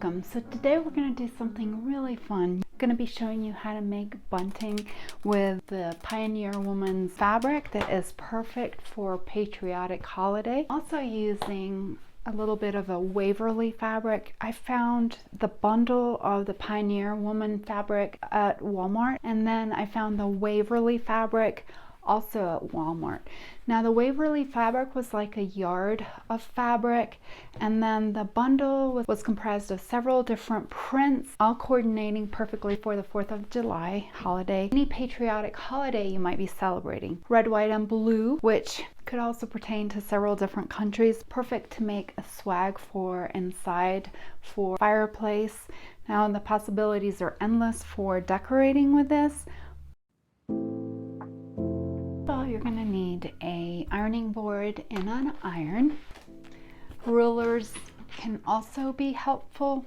welcome. So today we're going to do something really fun. I'm going to be showing you how to make bunting with the Pioneer Woman's fabric that is perfect for patriotic holiday. Also using a little bit of a Waverly fabric. I found the bundle of the Pioneer Woman fabric at Walmart, and then I found the Waverly fabric also at Walmart. Now the Waverly fabric was like a yard of fabric, and then the bundle was comprised of several different prints, all coordinating perfectly for the 4th of July holiday. Any patriotic holiday you might be celebrating. Red, white, and blue, which could also pertain to several different countries. Perfect to make a swag for inside, for fireplace. Now the possibilities are endless for decorating with this. You're going to need an ironing board and an iron. Rulers can also be helpful.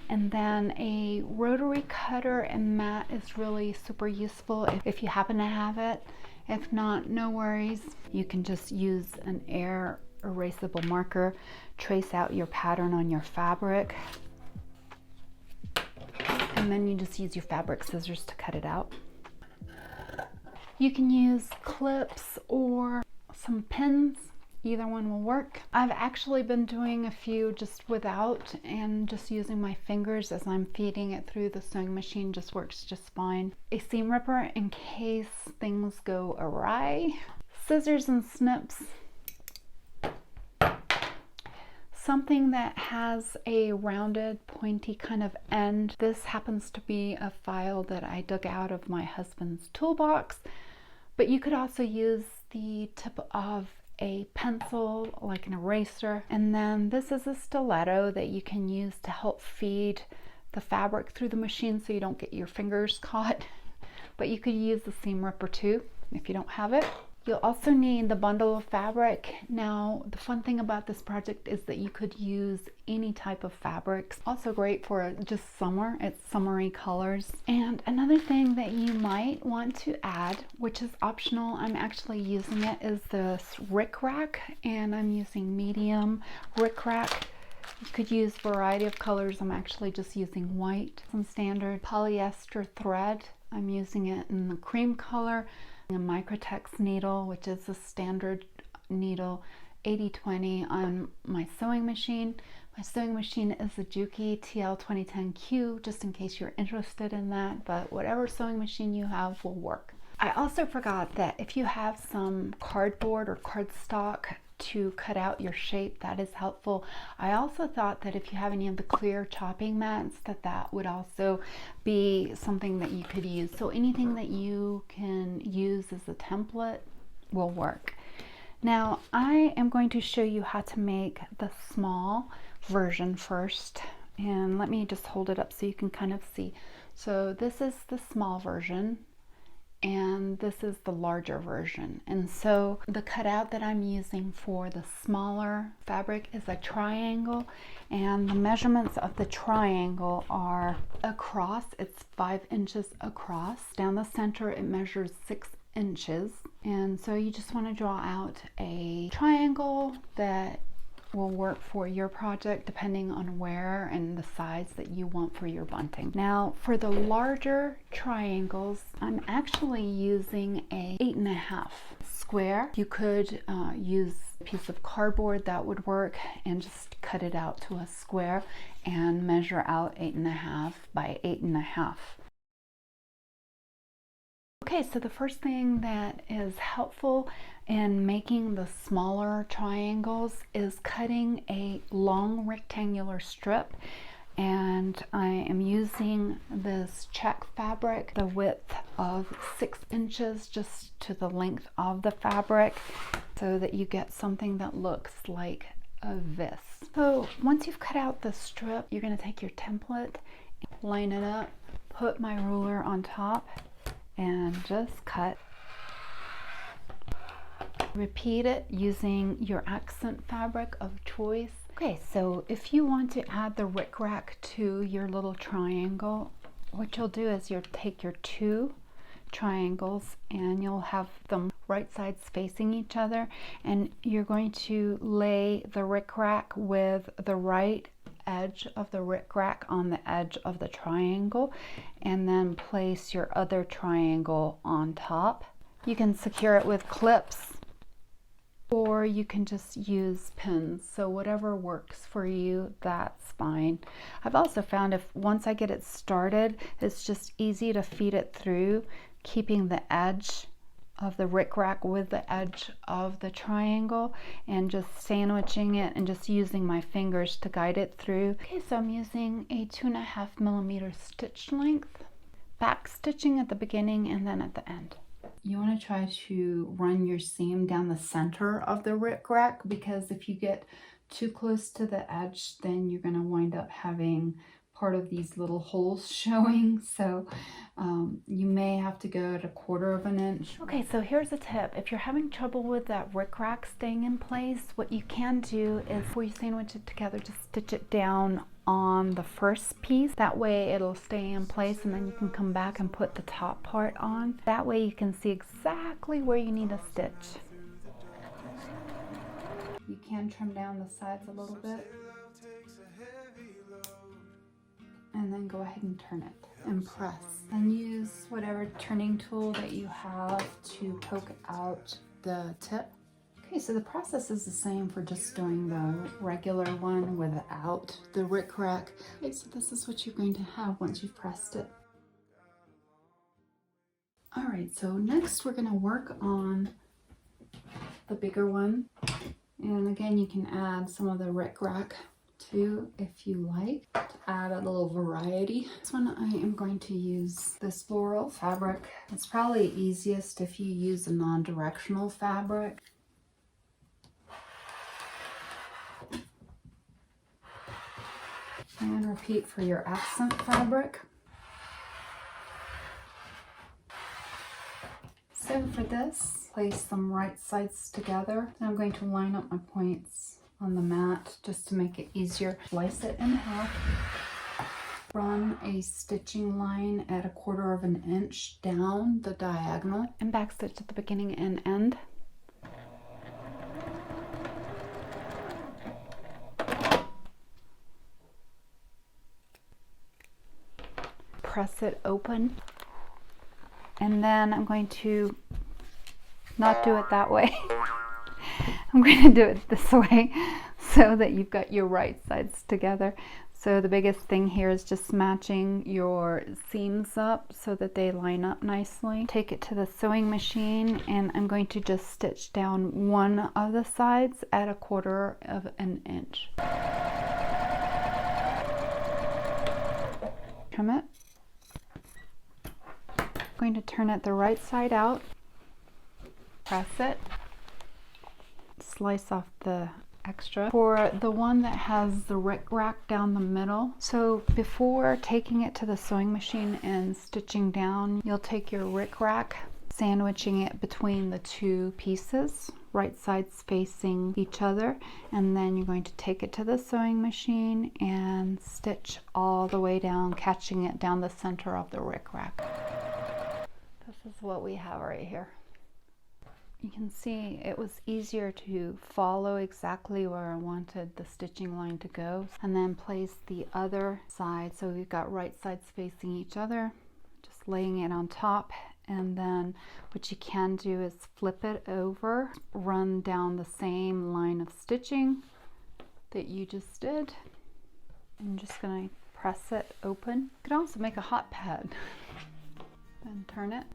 And then a rotary cutter and mat is really super useful if you happen to have it. If not, no worries. You can just use an air erasable marker, trace out your pattern on your fabric, and then you just use your fabric scissors to cut it out. You can use clips or some pins. Either one will work. I've actually been doing a few just without and just using my fingers as I'm feeding it through the sewing machine. Just works just fine. A seam ripper in case things go awry. Scissors and snips. Something that has a rounded, pointy kind of end. This happens to be a file that I dug out of my husband's toolbox. But you could also use the tip of a pencil, like an eraser. And then this is a stiletto that you can use to help feed the fabric through the machine so you don't get your fingers caught. But you could use the seam ripper too if you don't have it. You'll also need the bundle of fabric. Now, the fun thing about this project is that you could use any type of fabrics. Also great for just summer. It's summery colors. And another thing that you might want to add, which is optional, I'm actually using it, is this rickrack, and I'm using medium rickrack. You could use a variety of colors. I'm actually just using white. Some standard polyester thread. I'm using it in the cream color. A Microtex needle, which is a standard needle, 80/20 on my sewing machine. My sewing machine is a Juki TL2010Q, just in case you're interested in that, but whatever sewing machine you have will work. I also forgot that if you have some cardboard or cardstock to cut out your shape, that is helpful. I also thought that if you have any of the clear chopping mats, that would also be something that you could use. So anything that you can use as a template will work. Now I am going to show you how to make the small version first, and let me just hold it up so you can kind of see. So this is the small version, and this is the larger version. And so the cutout that I'm using for the smaller fabric is a triangle, and the measurements of the triangle are across. It's 5 inches across. Down the center it measures 6 inches. And so you just want to draw out a triangle that will work for your project depending on where and the size that you want for your bunting. Now for the larger triangles, I'm actually using a 8.5 square. You could use a piece of cardboard that would work and just cut it out to a square and measure out 8.5 by 8.5. Okay, so the first thing that is helpful in making the smaller triangles is cutting a long rectangular strip, and I am using this check fabric, the width of 6 inches just to the length of the fabric, so that you get something that looks like this. So once you've cut out the strip, you're going to take your template, line it up, put my ruler on top, and just cut. Repeat it using your accent fabric of choice. Okay, so if you want to add the rickrack to your little triangle, what you'll do is you'll take your 2 triangles and you'll have them right sides facing each other, and you're going to lay the rickrack with the right edge of the rickrack on the edge of the triangle, and then place your other triangle on top. You can secure it with clips, or you can just use pins. So whatever works for you, that's fine. I've also found if once I get it started, it's just easy to feed it through, keeping the edge of the rickrack with the edge of the triangle and just sandwiching it and just using my fingers to guide it through. Okay, so I'm using a 2.5 millimeter stitch length, back stitching at the beginning and then at the end. You want to try to run your seam down the center of the rickrack, because if you get too close to the edge, then you're going to wind up having part of these little holes showing. So you may have to go at 1/4 of an inch. Okay, so here's a tip. If you're having trouble with that rickrack staying in place, what you can do is before you sandwich it together, just stitch it down on the first piece. That way it'll stay in place, and then you can come back and put the top part on. That way you can see exactly where you need to stitch. You can trim down the sides a little bit, and then go ahead and turn it and press, and use whatever turning tool that you have to poke out the tip. Okay, so the process is the same for just doing the regular one without the rickrack. Okay, so this is what you're going to have once you've pressed it. All right, so next we're going to work on the bigger one. And again, you can add some of the rickrack too if you like, to add a little variety. This one I am going to use this floral fabric. It's probably easiest if you use a non-directional fabric. And repeat for your accent fabric. So for this, place them right sides together. And I'm going to line up my points on the mat just to make it easier. Slice it in half. Run a stitching line at 1/4 of an inch down the diagonal. And backstitch at the beginning and end. Press it open, and then I'm going to not do it that way. I'm going to do it this way so that you've got your right sides together. So the biggest thing here is just matching your seams up so that they line up nicely. Take it to the sewing machine, and I'm going to just stitch down one of the sides at 1/4 of an inch. Trim it. Going to turn it the right side out, press it, slice off the extra. For the one that has the rickrack down the middle, so before taking it to the sewing machine and stitching down, you'll take your rickrack, sandwiching it between the two pieces, right sides facing each other, and then you're going to take it to the sewing machine and stitch all the way down, catching it down the center of the rickrack. This is what we have right here. You can see it was easier to follow exactly where I wanted the stitching line to go, and then place the other side. So we've got right sides facing each other, just laying it on top, and then what you can do is flip it over, run down the same line of stitching that you just did. I'm just going to press it open. You could also make a hot pad and turn it.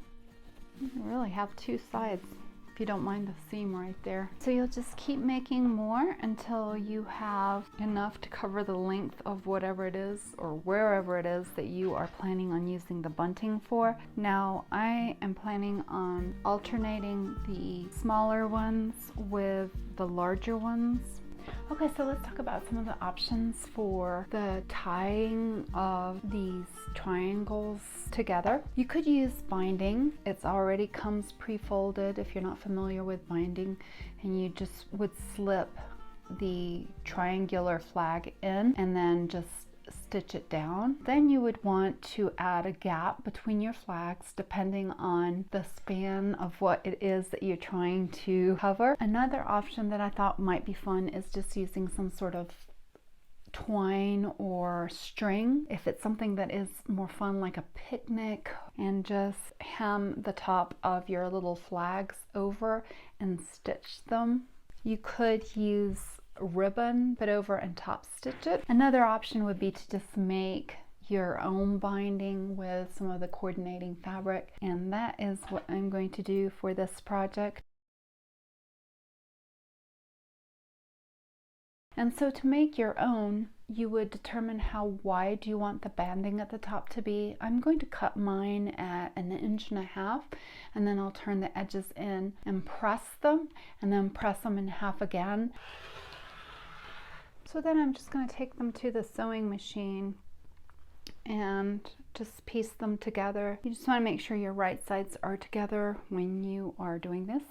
You can really have two sides if you don't mind the seam right there. So you'll just keep making more until you have enough to cover the length of whatever it is or wherever it is that you are planning on using the bunting for. Now I am planning on alternating the smaller ones with the larger ones. Okay, so let's talk about some of the options for the tying of these triangles together. You could use binding. It already comes pre-folded if you're not familiar with binding, and you just would slip the triangular flag in and then just stitch it down. Then you would want to add a gap between your flags depending on the span of what it is that you're trying to cover. Another option that I thought might be fun is just using some sort of twine or string. If it's something that is more fun, like a picnic, and just hem the top of your little flags over and stitch them. You could use ribbon, put over and top stitch it. Another option would be to just make your own binding with some of the coordinating fabric, and that is what I'm going to do for this project. And so to make your own, you would determine how wide you want the banding at the top to be. I'm going to cut mine at 1.5 inches, and then I'll turn the edges in and press them, and then press them in half again. So then I'm just going to take them to the sewing machine and just piece them together. You just want to make sure your right sides are together when you are doing this.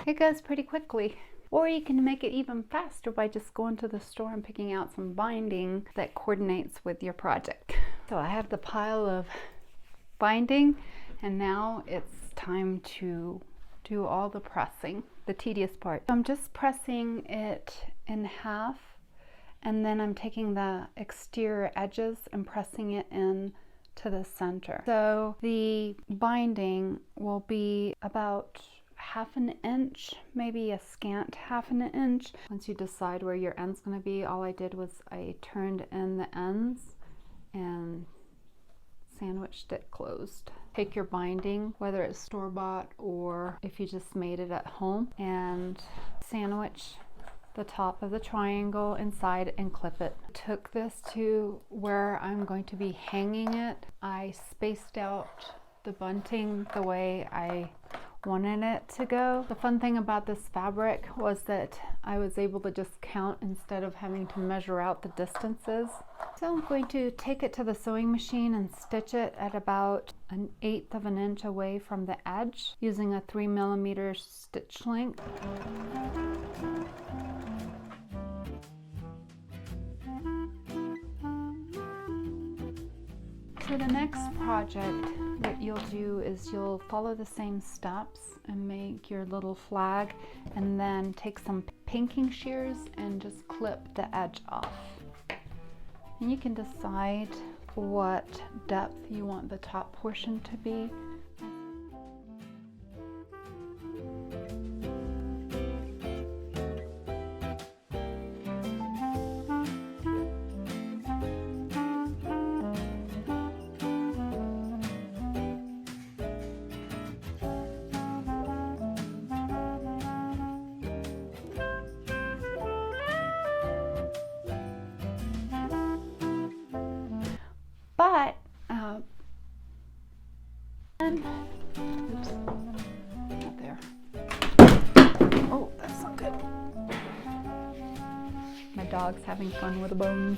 It goes pretty quickly. Or you can make it even faster by just going to the store and picking out some binding that coordinates with your project. So I have the pile of binding, and now it's time to do all the pressing, the tedious part. I'm just pressing it in half, and then I'm taking the exterior edges and pressing it in to the center. So the binding will be about 1/2 inch, maybe a scant 1/2 inch. Once you decide where your end's going to be, all I did was I turned in the ends and sandwiched it closed. Take your binding, whether it's store-bought or if you just made it at home, and sandwich the top of the triangle inside and clip it. Took this to where I'm going to be hanging it. I spaced out the bunting the way I wanted it to go. The fun thing about this fabric was that I was able to just count instead of having to measure out the distances. So I'm going to take it to the sewing machine and stitch it at about 1/8 inch away from the edge using a 3mm stitch length. For the next project, what you'll do is you'll follow the same steps and make your little flag, and then take some pinking shears and just clip the edge off. And you can decide what depth you want the top portion to be. But, oops, not there. Oh, that's not good. My dog's having fun with a bone.